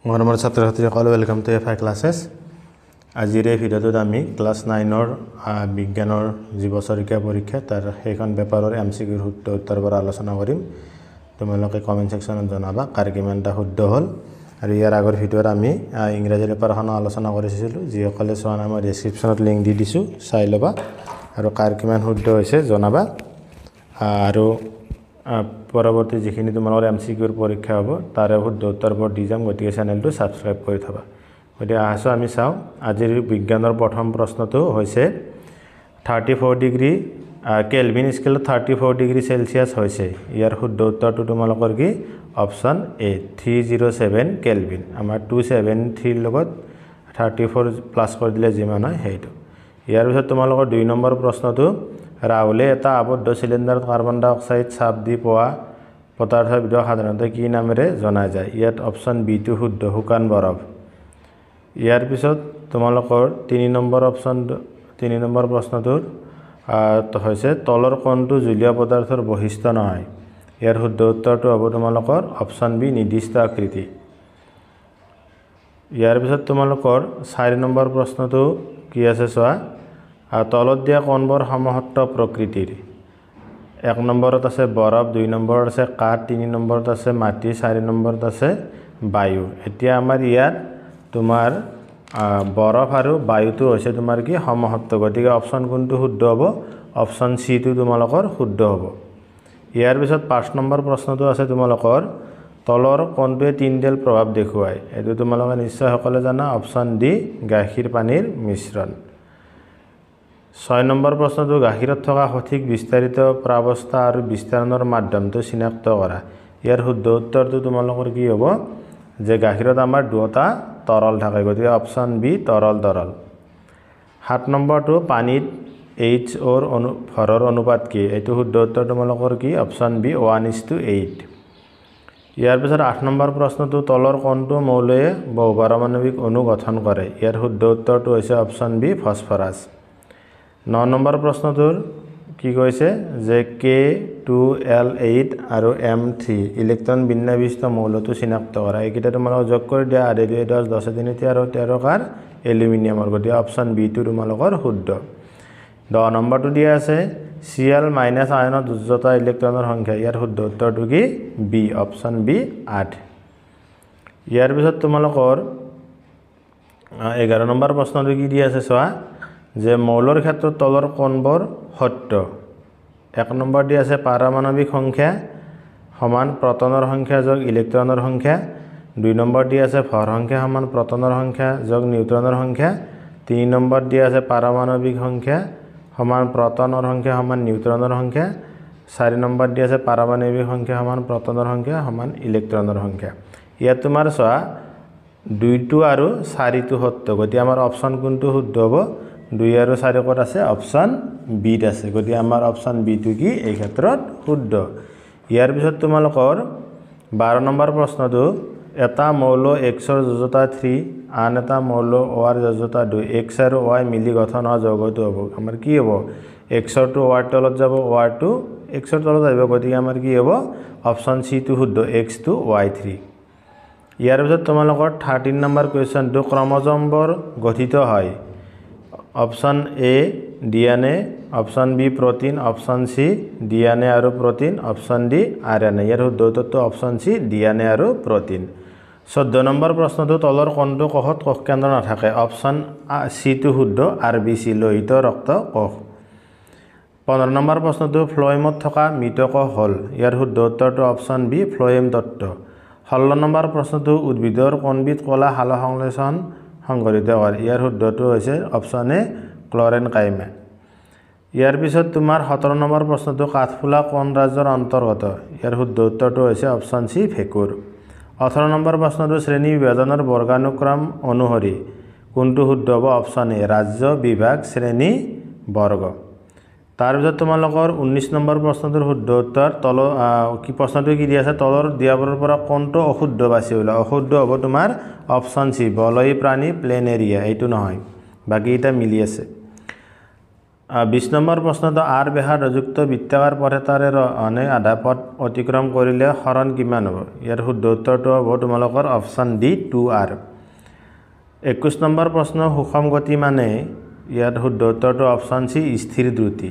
মৰমৰ ছাত্ৰ-ছাত্ৰীসকল welcome to FI ক্লাसेस আজিৰ এই ভিডিঅ'টোত আমি ক্লাস 9ৰ বিজ্ঞানৰ যি বছৰীয়া পৰীক্ষা তাৰ সেইখন পেপাৰৰ এমসিকিউৰ উত্তৰ পৰা আলোচনা কৰিম তোমালোকে কমেন্ট সেকশনত জনাবা কাৰ কিমানটা শুদ্ধ হ'ল আৰু ইয়াৰ আগৰ ভিডিঅ'ত আমি ইংৰাজী পেপাৰখন আলোচনা কৰিছিলো যিসকলে চোৱা নাই মই ডেসক্ৰিপচনত লিংক দি দিছো চাই লবা আৰু কাৰ কিমান শুদ্ধ হৈছে জনাবা আৰু পৰৱৰ্তী যিখিনি তোমালোকৰ এমসিকিউৰ পৰীক্ষা হ'ব তাৰে শুদ্ধ উত্তৰবোৰ দি যাম গতিকে চেনেলটো সাবস্ক্ৰাইব কৰি থবা গতিকে আহছো আমি চাও আজিৰ বিজ্ঞানৰ প্ৰথম প্ৰশ্নটো হৈছে 34 ডিগ্ৰী কেলভিন স্কেলত 34 ডিগ্ৰী সেলসিয়াস হৈছে ইয়াৰ শুদ্ধ উত্তৰটো তোমালোকৰ কি অপচন এ 307 কেলভিন আমাৰ 273 লগত 34 প্লাস কৰি দিলে যিমান হয় হেইটো ইয়াৰ পিছত তোমালোকৰ 2 নম্বৰ প্ৰশ্নটো ৰাহুলে এটা আবদ্ধ সিলিন্ডাৰত কাৰ্বন ডাই অক্সাইড চাপ দি পোৱা পদাৰ্থবিধক সাধাৰণতে কি নামেৰে জনা যায় ইয়াত অপচন বি টো শুদ্ধ শুকান বৰফ ইয়াৰ পিছত তোমালোকৰ 3 নম্বৰ প্ৰশ্নটোৰ হৈছে তলৰ কোনটো জলীয় পদাৰ্থৰ বৈশিষ্ট্য নহয় ইয়াৰ শুদ্ধ উত্তৰটো হ'ব তোমালোকৰ অপচন বি নিৰ্দিষ্ট আকৃতি ইয়াৰ পিছত তোমালোকৰ 4 নম্বৰ প্ৰশ্নটো কি আছে চোৱা তলত দিয়া কোনবোৰ সমহট্ট প্ৰকৃতিৰ 1 নম্বৰত আছে বৰফ 2 নম্বৰত আছে কাঠ 3 নম্বৰত আছে মাটি 4 নম্বৰত আছে বায়ু এতিয়া আমাৰ ইয়াত তোমাৰ বৰফ আৰু বায়ুটো হৈছে তোমাৰ কি সমহট্ট গতিকে অপচন কোনটো শুদ্ধ হ'ব অপচন সি টো তোমালোকৰ শুদ্ধ হ'ব ইয়াৰ পিছত 5 নম্বৰ প্ৰশ্নটো আছে তোমালোকৰ তলৰ কোনটোৱে তিনডেল প্ৰভাৱ দেখুৱায় এটো তোমালোকে নিশ্চয় সকলে জানা অপচন ডি গাখীৰ পানীৰ মিশ্ৰণ 6 নম্বৰ প্ৰশ্নটো গাখীৰত থকা সঠিক বিস্তাৰিত প্ৰাৱস্থা আৰু বিস্তাৰণৰ মাধ্যমটো চিনাক্ত কৰা ইয়াৰ শুদ্ধ উত্তৰটো তোমালোকৰ কি হ'ব যে গাখীৰত আমাৰ দুটা তৰল থাকে গতিকে অপচন বি তৰল 7 নম্বৰটো পানীত এইচঅ'ৰ ভৰৰ অনুপাত কি এইটো শুদ্ধ উত্তৰ তোমালোকৰ কি অপচন বি 1:8 ইয়াৰ পিছত 8 নম্বৰ প্ৰশ্নটো তলৰ কোনটো মৌলয়ে বহুপাৰমাণৱিক অণু গঠন কৰে ইয়াৰ শুদ্ধ উত্তৰটো হৈছে অপচন বি ফসফৰাছ 9 নম্বৰ প্ৰশ্নটোৰ কি কৈছে যে K2L8 আৰু M3 ইলেক্ট্ৰন বিন্যাসবিষ্ট মৌলটো চিনাক্ত কৰা এইকেইটা তোমালোক যোগ কৰি দিয়া 8 2 10 10 3 13 কাৰ এলুমিনিয়ামৰ গতিকে অপচন বি টো তোমালোকৰ শুদ্ধ 10 নম্বৰটো দিয়া আছে Cl- আয়নত উজ্জ্বলতা ইলেক্ট্ৰনৰ সংখ্যা ইয়াৰ শুদ্ধ উত্তৰটো কি বি অপচন বি 8 ইয়াৰ পিছত তোমালোকৰ 11 নম্বৰ প্ৰশ্নটো কি দিয়া আছে চোৱা যে মৌলৰ ক্ষেত্ৰত তলৰ কোনবোৰ সত্য 1 নম্বৰ দি আছে পাৰমাণৱিক সংখ্যা সমান প্ৰটনৰ সংখ্যা যোগ ইলেক্ট্ৰনৰ সংখ্যা 2 নম্বৰ দি আছে ভৰ সংখ্যা সমান প্ৰটনৰ সংখ্যা যোগ নিউট্ৰনৰ সংখ্যা 3 নম্বৰ দি আছে পাৰমাণৱিক সংখ্যা সমান প্ৰটনৰ সংখ্যা সমান নিউট্ৰনৰ সংখ্যা 4 নম্বৰ দি আছে পাৰমাণৱিক সংখ্যা সমান প্ৰটনৰ সংখ্যা সমান ইলেক্ট্ৰনৰ সংখ্যা ইয়াত তোমাৰ চোৱা 2 টো আৰু 4 টো সত্য গতিকে আমাৰ অপচন কোনটো শুদ্ধ হ'ব 2 আৰু 4 ক'ত আছে অপচন বি ত আছে গতিকে আমাৰ অপচন বি টো কি এই ক্ষেত্ৰত শুদ্ধ ইয়াৰ পিছত তোমালোকৰ 12 নম্বৰ প্ৰশ্নটো এটা মৌল X ৰ যোজ্যতা 3 আন এটা মৌল O ৰ যোজ্যতা 2 X আৰু Y মিলি গঠন হোৱা যৌগটো হ'ব আমাৰ কি হ'ব X ৰ টো O ৰ তলত যাব O ৰ টো X ৰ তলত আহিব গতিকে আমাৰ কি হ'ব অপচন সি টো শুদ্ধ X to Y3 ইয়াৰ পিছত তোমালোকৰ 13 নম্বৰ কোৱেশ্চনটো ক্ৰমজমবোৰ গঠিত হয় option A DNA option B protein option C DNA আৰু প্ৰোটিন অপচন ডি আৰএনএ ইয়াৰ শুদ্ধ উত্তৰটো অপচন সি ডিএনএ আৰু প্ৰোটিন 14 নম্বৰ প্ৰশ্নটো তলৰ কোনটো কোষত কোষ কেন্দ্ৰ নাথাকে অপচন সি টো শুদ্ধ আৰবিসি লোহিত ৰক্ত কোষ 15 নম্বৰ প্ৰশ্নটো ফ্লোএমত থকা মৃত কোষ হল ইয়াৰ শুদ্ধ উত্তৰটো অপচন বি ফ্লোএম তত্ত্ব 16 নম্বৰ প্ৰশ্নটো উদ্ভিদৰ কোনবিধ কলা সালোক সংশ্লেষণ সংঘটিত কৰে ইয়াৰ শুদ্ধটো হৈছে অপচন এ ক্লৰেনকাইমে ইয়াৰ পিছত তোমাৰ 17 নম্বৰ প্ৰশ্নটো কাঠফুলা কোন ৰাজ্যৰ অন্তৰ্গত ইয়াৰ শুদ্ধ উত্তৰটো হৈছে অপচন সি ভেকুৰ 18 নম্বৰ প্ৰশ্নটো শ্ৰেণী বিভাজনৰ বৰ্গানুক্ৰম অনুসৰি কোনটো শুদ্ধ হ'ব অপচন এ ৰাজ্য বিভাগ শ্ৰেণী বৰ্গ তাৰ পিছত তোমালোকৰ 19 নম্বৰ প্ৰশ্নটোৰ শুদ্ধ উত্তৰ কি প্ৰশ্নটো কি দিয়া আছে তলৰ দিয়াবোৰৰ পৰা কোনটো অশুদ্ধ বাছি ওলা অশুদ্ধ হ'ব তোমাৰ অপচন সি বলয়ী প্ৰাণী প্লেন এৰিয়া এইটো নহয় বাকি এটা মিলি আছে 20 নম্বৰ প্ৰশ্নটো আৰ ব্যাসাৰ্ধযুক্ত বৃত্তাকাৰ পথ এটাৰে অনে আধা পথ অতিক্ৰম কৰিলে হৰণ কিমান হ'ব ইয়াৰ শুদ্ধ উত্তৰটো হ'ব তোমালোকৰ অপশ্যন ডি 2r 21 নম্বৰ প্ৰশ্ন সুষম গতি মানে ইয়াৰ শুদ্ধ উত্তৰটো অপশ্যন সি স্থিৰ দ্ৰুতি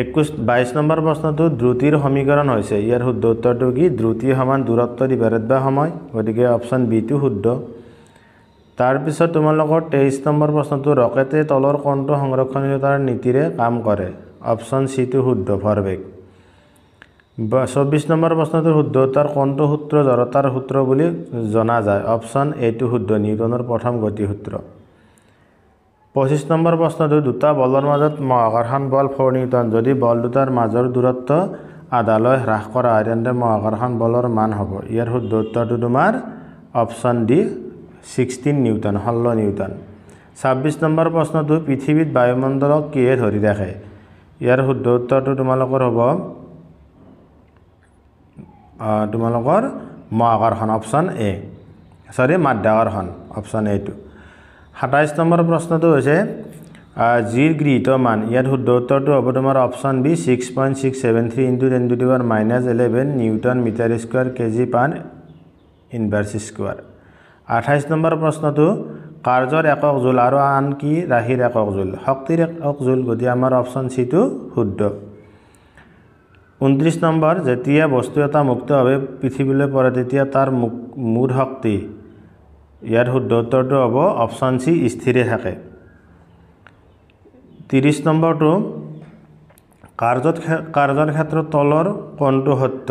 22 নম্বৰ প্ৰশ্নটো দ্ৰুতিৰ সমীকৰণ হৈছে ইয়াৰ শুদ্ধ উত্তৰটো কি দ্ৰুতি সমান দূৰত্ব ডিভাইডেড বাই সময় গতিকে অপশ্যন বি টো শুদ্ধ তাৰ পিছত তোমালোকৰ 23 নম্বৰ প্ৰশ্নটো ৰকেটে তলৰ কোণটো সংৰক্ষণীয়তাৰ নীতিৰে কাম কৰে অপশ্যন সি টো শুদ্ধ ফৰবেক 24 নম্বৰ প্ৰশ্নটোৰ শুদ্ধ উত্তৰ কোণটো সূত্ৰ জড়তাৰ সূত্ৰ বুলি জনা যায় অপশ্যন এ টো শুদ্ধ নিউটনৰ প্ৰথম গতি সূত্ৰ 25 নম্বৰ প্ৰশ্নটো দুটা বলৰ মাজত মহাকৰ্ষণ বল 4 নিউটন যদি বল দুটাৰ মাজৰ দূৰত্ব আধালৈ হ্ৰাস কৰা হয় তেন্তে মহাকৰ্ষণ বলৰ মান হ'ব ইয়াৰ শুদ্ধ উত্তৰটো তোমাৰ option D 16 Newton 16 Newton 26 number প্ৰশ্নটো পৃথিৱীত বায়ুমণ্ডলক কিহে ধৰি ৰাখে ইয়াৰ শুদ্ধ উত্তৰটো তোমালোকৰ হ'ব তোমালোকৰ মহাকৰ্ষণ অপশ্যন এ সৰি মাধ্যাকৰ্ষণ অপশ্যন এ টো 27 নম্বৰ প্ৰশ্নটো হৈছে জিৰ গৃহীত মান ইয়াৰ শুদ্ধ উত্তৰটো হ'ব তোমাৰ option B 6.673 × 10⁻11 newton metre square KG per inverse square 28 number প্ৰশ্নটো কাৰ্যৰ একক জুল আৰু আন কি ৰাশিৰ একক জুল শক্তিৰ একক জুল গতি আমাৰ অপশ্যন সি টো শুদ্ধ 29 নম্বৰ যেতিয়া বস্তু এটা মুক্তভাৱে পৃথিৱীলৈ পৰে তেতিয়া তাৰ মুঠ শক্তি ইয়াৰ শুদ্ধ উত্তৰটো হ'ব অপশ্যন সি স্থিৰে থাকে 30 নম্বৰটো কাৰ্যৰ ক্ষেত্ৰত তলৰ কোণটো সত্য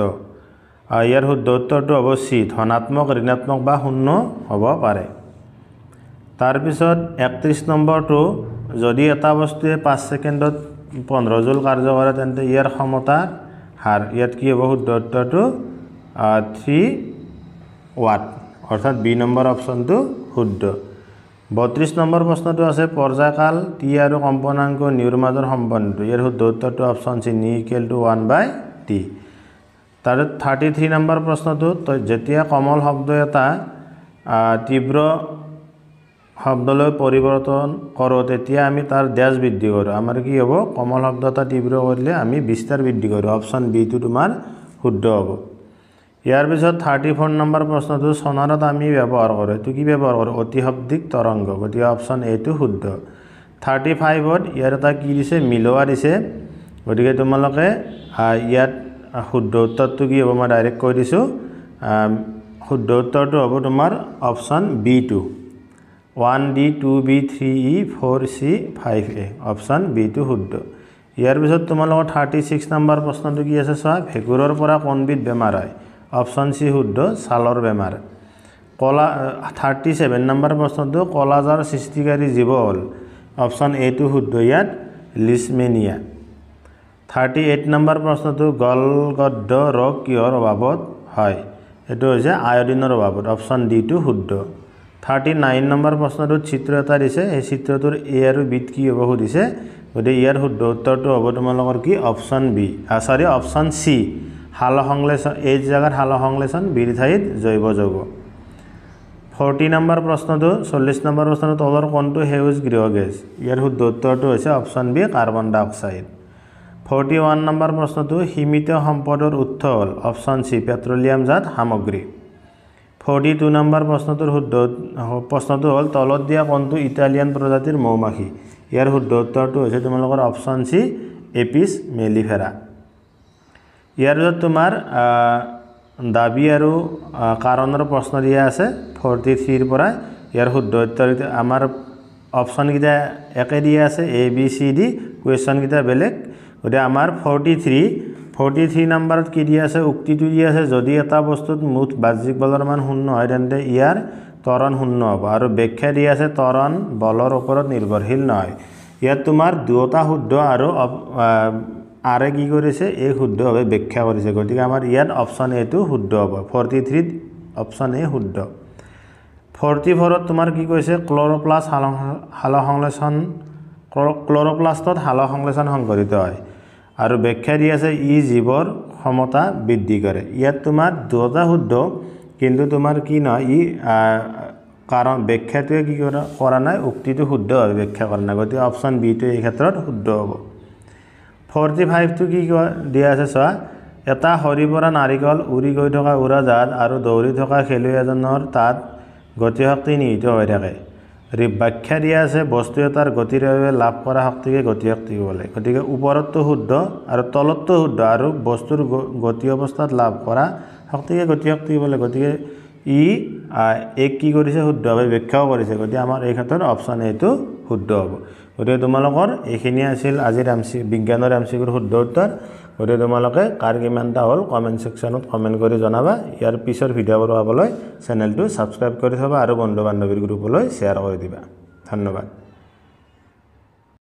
ইয়াৰ শুদ্ধ উত্তৰটো হ'ব সি ধনাত্মক ঋণাত্মক বা শূন্য হ'ব পাৰে তাৰপিছত 31 নম্বৰটো যদি এটা বস্তুৱে 5 ছেকেণ্ডত 15 জুল কাৰ্য কৰে তেন্তে ইয়াৰ ক্ষমতাৰ হাৰ ইয়াত কি হ'ব শুদ্ধ উত্তৰটো 3 ওয়াট অৰ্থাৎ বি নম্বৰ অপশ্যনটো শুদ্ধ 32 নম্বৰ প্ৰশ্নটো আছে পৰ্যায়কাল টি আৰু কম্পনাংক নিউৰ মাজৰ সম্বন্ধটো ইয়াৰ শুদ্ধ উত্তৰটো অপশ্যন সি নি = 1/t তাৰ 33 নম্বৰ প্ৰশ্নটো যেতিয়া কমল শব্দ এটা তীব্ৰ শব্দলৈ পৰিৱৰ্তন কৰোঁ তেতিয়া আমি তাৰ ড্যাশ বৃদ্ধি কৰোঁ আমাৰ কি হ'ব কমল শব্দ এটা তীব্ৰ কৰিলে আমি বিস্তাৰ বৃদ্ধি কৰোঁ অপশ্যন বি টো তোমাৰ শুদ্ধ হ'ব ইয়াৰ পিছত 34 নম্বৰ প্ৰশ্নটো সোনাৰত আমি ব্যৱহাৰ কৰোঁ এটো কি ব্যৱহাৰ কৰোঁ অতিশব্দিক তৰংগ গতিকে অপশ্যন এ টো শুদ্ধ 35ত ইয়াৰ এটা কি দিছে মিলোৱা দিছে গতিকে তোমালোকে ইয়াত শুদ্ধ উত্তৰটো কি হ'ব মই ডাইৰেক্ট কৈ দিছোঁ শুদ্ধ উত্তৰটো হ'ব তোমাৰ অপশ্যন বি টো 1d 2b 3e 4c 5a option B টো শুদ্ধ ইয়াৰ পিছত তোমালোকৰ 36 নম্বৰ প্ৰশ্নটো কি আছে চোৱা ভেঁকুৰৰ পৰা কোনবিধ বেমাৰ হয় অপশ্যন সি শুদ্ধ ছালৰ বেমাৰ কলা 37 নম্বৰ প্ৰশ্নটো কলাজৰ সৃষ্টিকাৰী জীৱ হ'ল অপশ্যন এ টো শুদ্ধ ইয়াত লিছমেনিয়া 38 নম্বৰ প্ৰশ্নটো গলগদ্দ ৰোগ কিহৰ অভাৱত হয় এটো হৈছে আয়োডিনৰ অভাৱত অপশ্যন ডি টো শুদ্ধ 39 নম্বৰ প্ৰশ্নটোত চিত্ৰ এটা দিছে এই চিত্ৰটোৰ এ আৰু বি কি হ'ব সুধিছে গতিকে ইয়াৰ শুদ্ধ উত্তৰটো হ'ব তোমালোকৰ কি অপশ্যন বি সৰি অপশ্যন সি হাল সংশ্লেষণ এই জায়গাত হাল সংশ্লেষণ বিৰ ঠাইত জৈৱ যৌগ 40 নম্বৰ প্ৰশ্নটো 40 নম্বৰ প্ৰশ্নটো তলৰ কোণটো সেউজ গৃহ গেছ ইয়াৰ শুদ্ধ উত্তৰটো হৈছে অপশ্যন বি কাৰ্বন ডাই অক্সাইড 41 নম্বৰ প্ৰশ্নটো সীমিত সম্পদৰ উৎস হ'ল অপশ্যন সি পেট্ৰলিয়াম জাত সামগ্ৰী 42 নম্বৰ প্ৰশ্নটো হ'ল তলত দিয়া কোনটো ইটালিয়ান প্ৰজাতিৰ মৌমাখি ইয়াৰ শুদ্ধ উত্তৰটো হৈছে তোমালোকৰ অপশ্যন সি এপিছ মেলিফেৰা ইয়াৰ পিছত তোমাৰ দাবী আৰু কাৰণৰ প্ৰশ্ন দিয়া আছে 43 ৰ পৰা ইয়াৰ শুদ্ধ উত্তৰ আমাৰ অপশ্যন কিটা একে দিয়া আছে A B C D question কিটা বেলেগ গতিকে আমাৰ 43 নম্বৰত কি দিয়া আছে উক্তিটো দিয়া আছে যদি এটা বস্তুত মুঠ বাহ্যিক বলৰ মান শূন্য হয় তেন্তে ইয়াৰ ত্বৰণ শূন্য হ'ব আৰু ব্যাখ্যা দিয়া আছে ত্বৰণ বলৰ ওপৰত নিৰ্ভৰশীল নহয় ইয়াত তোমাৰ দুটা শুদ্ধ আৰু আৰে কি কৰিছে এই শুদ্ধভাৱে ব্যাখ্যা কৰিছে গতিকে আমাৰ ইয়াত অপশ্যন এ টো শুদ্ধ হ'ব 43 অপশ্যন এ শুদ্ধ 44 ত তোমাৰ কি কৈছে ক্লোৰোপ্লাষ্ট ক্লোৰোপ্লাষ্টত হাল সংশ্লেষণ সংঘটিত হয় আৰু ব্যাখ্যা দি আছে ই জীৱৰ ক্ষমতা বৃদ্ধি কৰে ইয়াত তোমাৰ দুটা শুদ্ধ কিন্তু তোমাৰ কি নহয় ই কাৰণ ব্যাখ্যাটোৱে কি কৰা নাই উক্তিটো শুদ্ধভাৱে ব্যাখ্যা কৰা নাই গতিকে অপশ্যন বিটো এই ক্ষেত্ৰত শুদ্ধ হ'ব 45টো কি দিয়া আছে চোৱা এটা হৰি পৰা নাৰিকল উৰি গৈ থকা উৰাজাহাজ আৰু দৌৰি থকা খেলুৱৈ এজনৰ তাত গতি শক্তি নিহিত হৈ থাকে ব্যাখ্যা দিয়া আছে বস্তু এটাৰ গতিৰ বাবে লাভ কৰা শক্তিকে গতি শক্তি ক'লে গতিকে ওপৰতটো শুদ্ধ আৰু তলতটো শুদ্ধ আৰু বস্তুৰ গতি অৱস্থাত লাভ কৰা শক্তিকে গতি শক্তি ক'লে গতিকে এক কি কৰিছে শুদ্ধভাৱে ব্যাখ্যাও কৰিছে গতিকে আমাৰ এই ক্ষেত্ৰত অপশ্যন এটো শুদ্ধ হ'ব গতিকে তোমালোকৰ এইখিনি আছিল আজিৰ বিজ্ঞানৰ এমচিকিউৰ শুদ্ধ উত্তৰ গতিকে তোমালোকে কাৰ কিমানটা হ'ল কমেণ্ট সেকশ্যনত কমেণ্ট কৰি জনাবা ইয়াৰ পিছৰ ভিডিঅ'বোৰ পাবলৈ চেনেলটো ছাবস্ক্ৰাইব কৰি থবা আৰু বন্ধু বান্ধৱীৰ গ্ৰুপলৈ শ্বেয়াৰ কৰি দিবা ধন্যবাদ